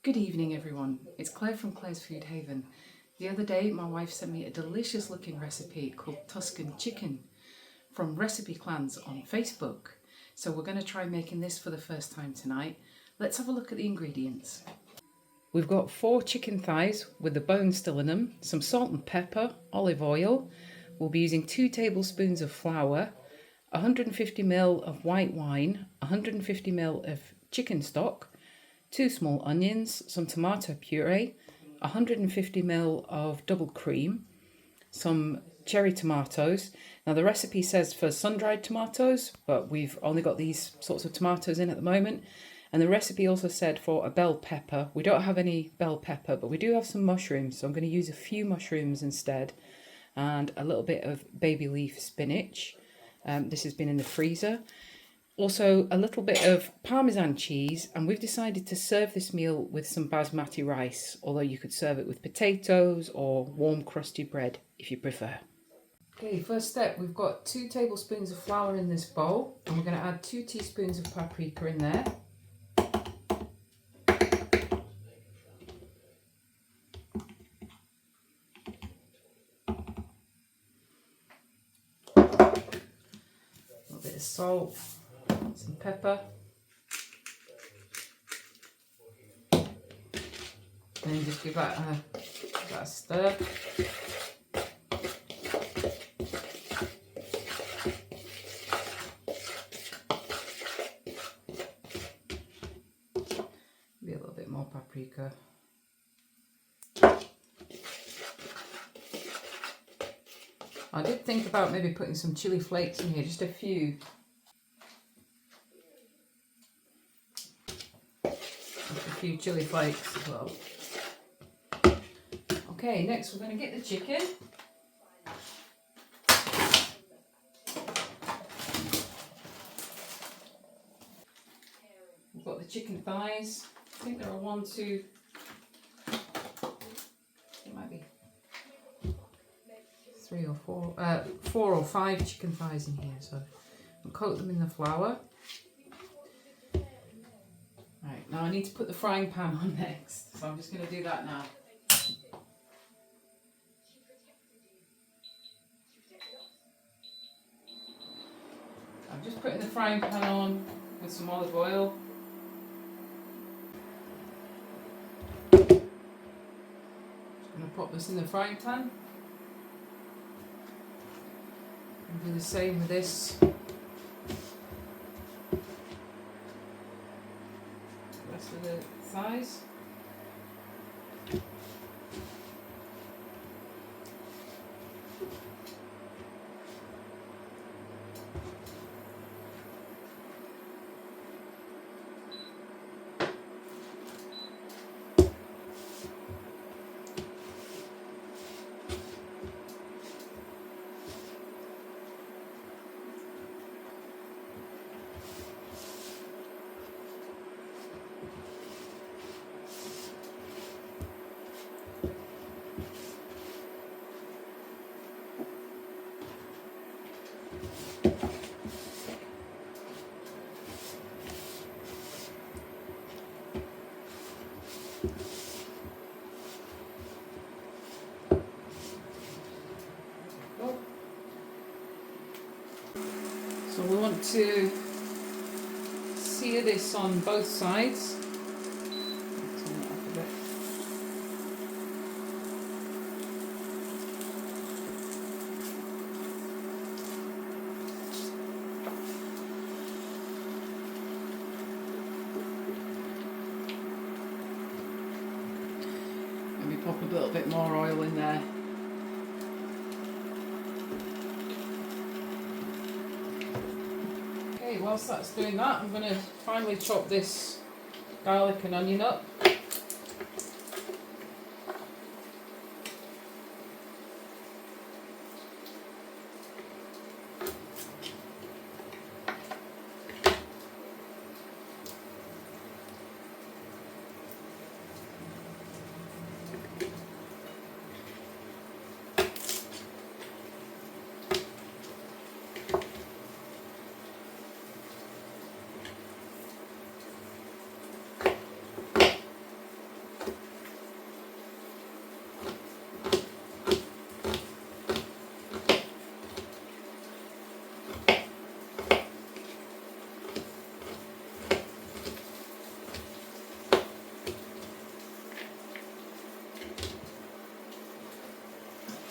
Good evening everyone, it's Claire from Claire's Food Haven. The other day my wife sent me a delicious looking recipe called Tuscon Chicken from Recipe Clans on Facebook. So we're going to try making this for the first time tonight. Let's have a look at the ingredients. We've got 4 chicken thighs with the bones still in them, some salt and pepper, olive oil. We'll be using 2 tablespoons of flour, 150 ml of white wine, 150 ml of chicken stock, 2 small onions, some tomato puree, 150 ml of double cream, some cherry tomatoes. Now the recipe says for sun-dried tomatoes, but we've only got these sorts of tomatoes in at the moment. And the recipe also said for a bell pepper. We don't have any bell pepper, but we do have some mushrooms, so I'm going to use a few mushrooms instead, and a little bit of baby leaf spinach. This has been in the freezer. Also a little bit of parmesan cheese, and we've decided to serve this meal with some basmati rice, although you could serve it with potatoes or warm crusty bread if you prefer. Okay, first step, we've got 2 tablespoons of flour in this bowl, and we're going to add 2 teaspoons of paprika in there. A little bit of salt, some pepper. And just give that a stir. Maybe a little bit more paprika. I did think about maybe putting some chili flakes in here, just a few. Just a few chili flakes as well. Okay, next we're going to get the chicken. We've got the chicken thighs. I think there are 1, 2, it might be 3 or 4, 4 or 5 chicken thighs in here. So I'll coat them in the flour. Right, now I need to put the frying pan on next, so I'm just going to do that now. I'm just putting the frying pan on with some olive oil. Just going to pop this in the frying pan. And do the same with this. The rest of the thighs. So we want to sear this on both sides. Turn it up a bit. Maybe pop a little bit more oil in there. Okay, whilst that's doing that, I'm going to finally chop this garlic and onion up.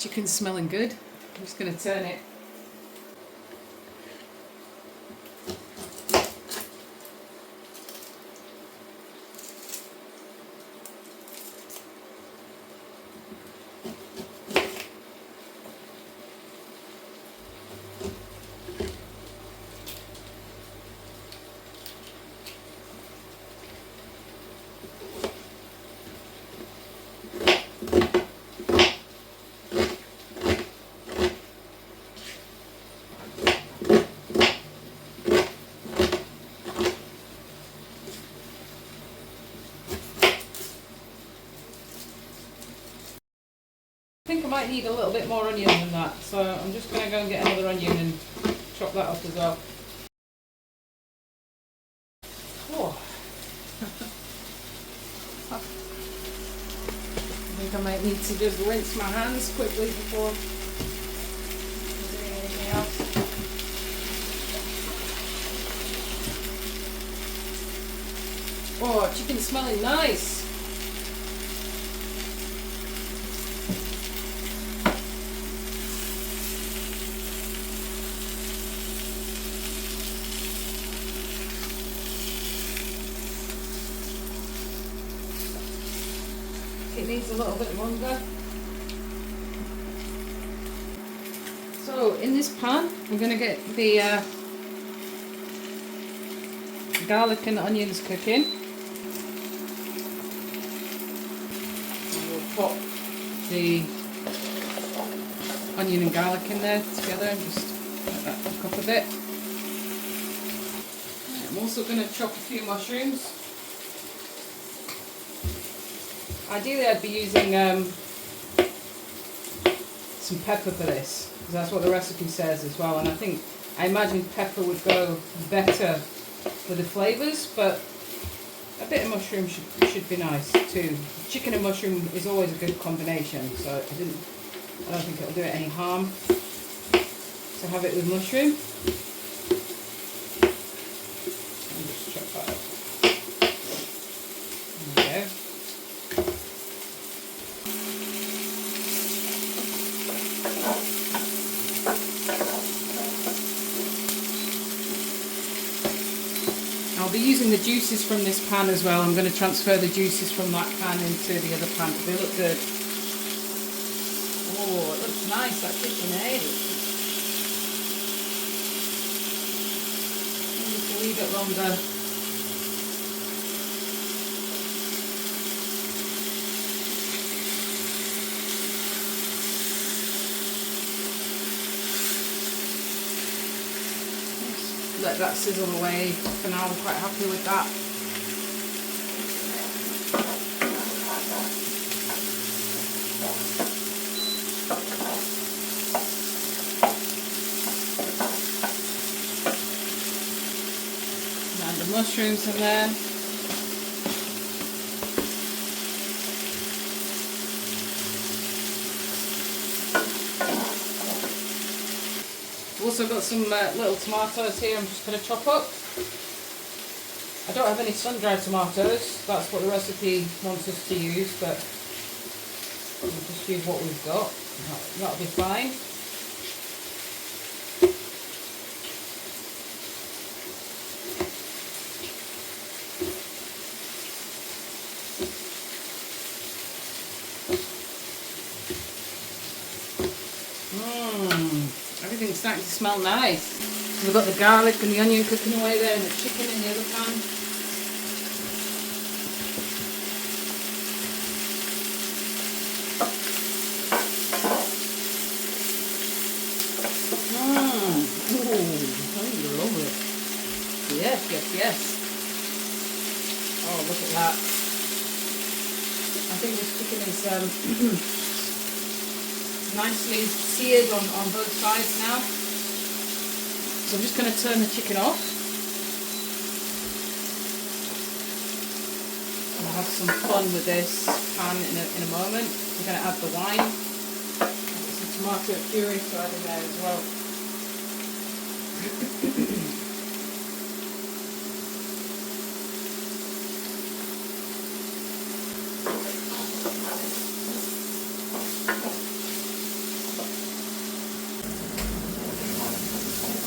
Chicken's smelling good. I'm just going to turn it. I think I might need a little bit more onion than that, so I'm just going to go and get another onion and chop that up as well. Oh. I think I might need to just rinse my hands quickly before doing anything else. Oh, chicken's smelling nice. It needs a little bit longer. So in this pan we're going to get the garlic and onions cooking. And we'll pop the onion and garlic in there together and just let that cook up a bit. I'm also going to chop a few mushrooms. Ideally I'd be using some pepper for this, because that's what the recipe says as well, and I imagine pepper would go better with the flavours, but a bit of mushroom should be nice too. Chicken and mushroom is always a good combination, so I don't think it'll do it any harm to have it with mushroom. I'll just chop that up. There we go. I'll be using the juices from this pan as well. I'm going to transfer the juices from that pan into the other pan. They look good. Oh, it looks nice, that chicken, eh? Just leave it longer. Let that sizzle away for now. I'm quite happy with that. Add the mushrooms in there. Also got some little tomatoes here. I'm just going to chop up. I don't have any sun-dried tomatoes. That's what the recipe wants us to use, but we'll just use what we've got. That'll be fine. Everything's starting to smell nice. We've got the garlic and the onion cooking away there and the chicken in the other pan. Ooh, lovely. Yes, yes, yes. Oh, look at that. I think this chicken is nicely seared on both sides now. So I'm just going to turn the chicken off. I'll have some fun with this pan in a moment. I'm going to add the wine. I've got some tomato puree to add in there as well.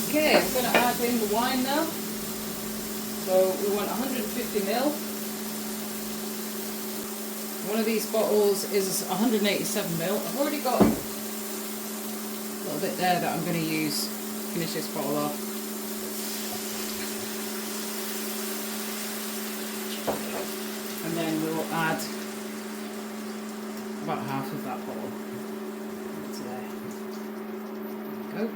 Okay, I'm going to add in the wine now. So we want 150 ml. One of these bottles is 187 ml. I've already got a little bit there that I'm going to use to finish this bottle off. And then we'll add about half of that bottle into there. There we go.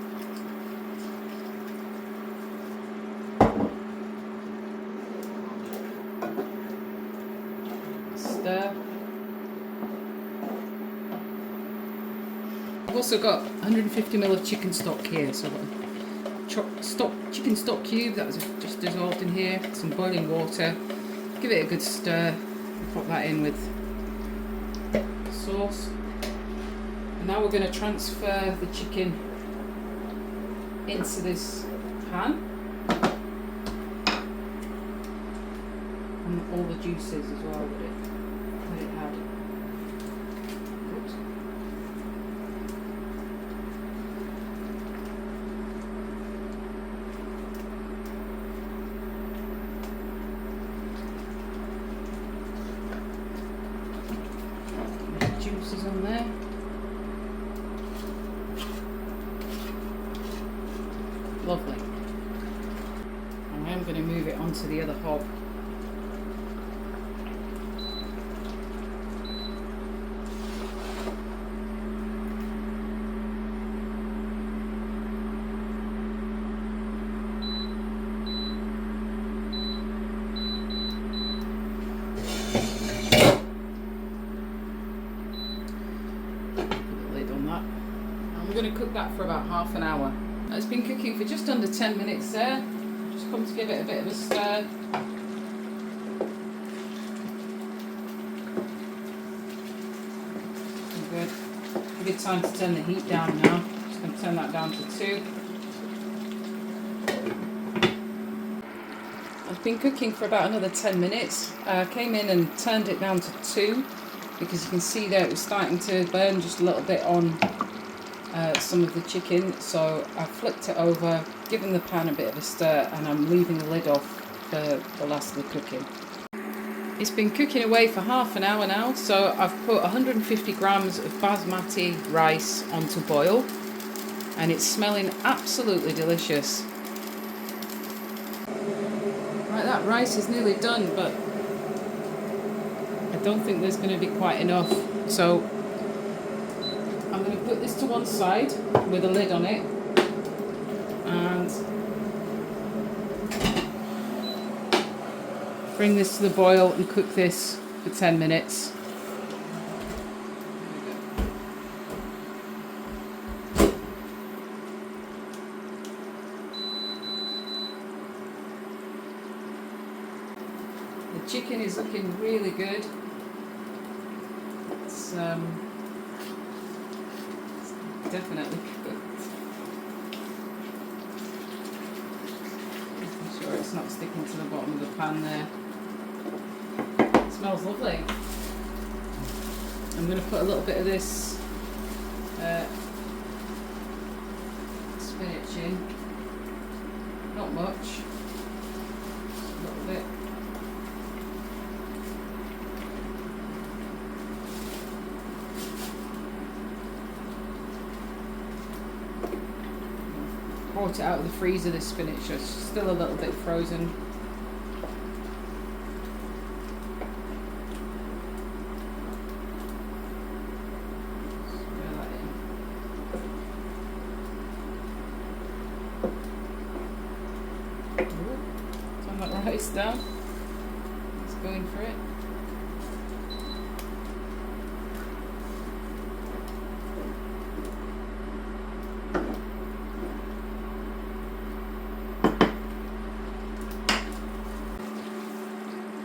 Stir. I've also got 150 ml of chicken stock here, so I've got a chicken stock cube that was just dissolved in here, some boiling water. Give it a good stir. Pop that in with sauce. And now we're going to transfer the chicken into this pan. And all the juices as well that it had. Oops. Juices on there. Lovely. And I'm going to move it onto the other hob. I'm going to cook that for about half an hour. It's been cooking for just under 10 minutes there. Just come to give it a bit of a stir. Good. Give it time to turn the heat down now. Just going to turn that down to 2. I've been cooking for about another 10 minutes. I came in and turned it down to 2 because you can see that it was starting to burn just a little bit on some of the chicken, so I flipped it over, given the pan a bit of a stir, and I'm leaving the lid off for the last of the cooking. It's been cooking away for half an hour now, so I've put 150 grams of basmati rice onto boil, and it's smelling absolutely delicious. Right, that rice is nearly done, but I don't think there's going to be quite enough, so I'm going to put this to one side with a lid on it and bring this to the boil and cook this for 10 minutes. The chicken is looking really good. It's definitely cooked. Making sure it's not sticking to the bottom of the pan there. It smells lovely. I'm going to put a little bit of this spinach in. Not much. Just a little bit. Brought it out of the freezer, this spinach, so it's still a little bit frozen. Stir that in. Ooh, turn that rice down. Let's go in for it.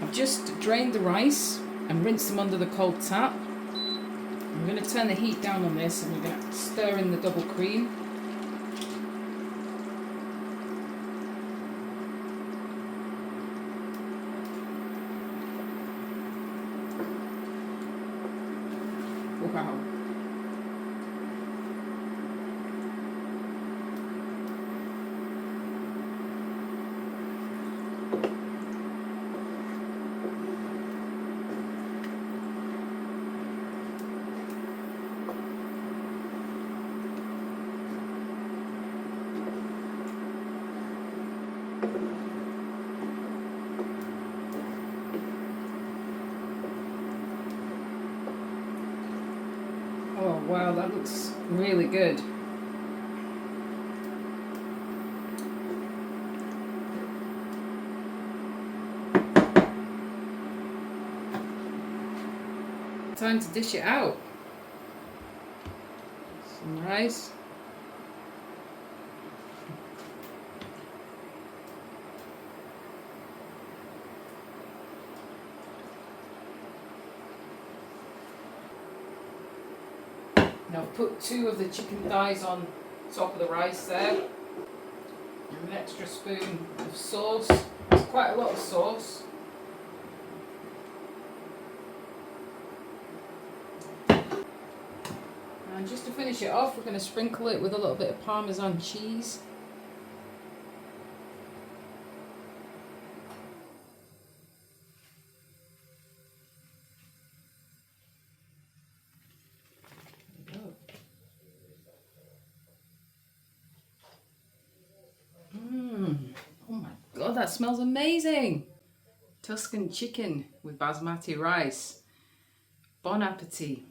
I've just drained the rice and rinsed them under the cold tap. I'm going to turn the heat down on this and we're going to stir in the double cream. Wow. Oh wow, that looks really good. Time to dish it out. Some rice. Now I've put 2 of the chicken thighs on top of the rice there. And an extra spoon of sauce. It's quite a lot of sauce. And just to finish it off, we're going to sprinkle it with a little bit of parmesan cheese. Oh my god, that smells amazing! Tuscan chicken with basmati rice. Bon appetit!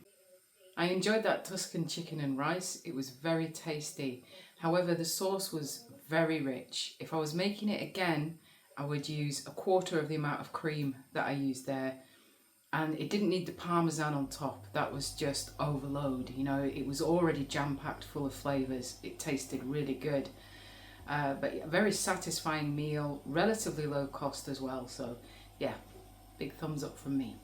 I enjoyed that Tuscan chicken and rice. It was very tasty. However, the sauce was very rich. If I was making it again, I would use 1/4 of the amount of cream that I used there. And it didn't need the parmesan on top. That was just overload. You know, it was already jam-packed full of flavours. It tasted really good. But yeah, very satisfying meal, relatively low cost as well. So yeah, big thumbs up from me.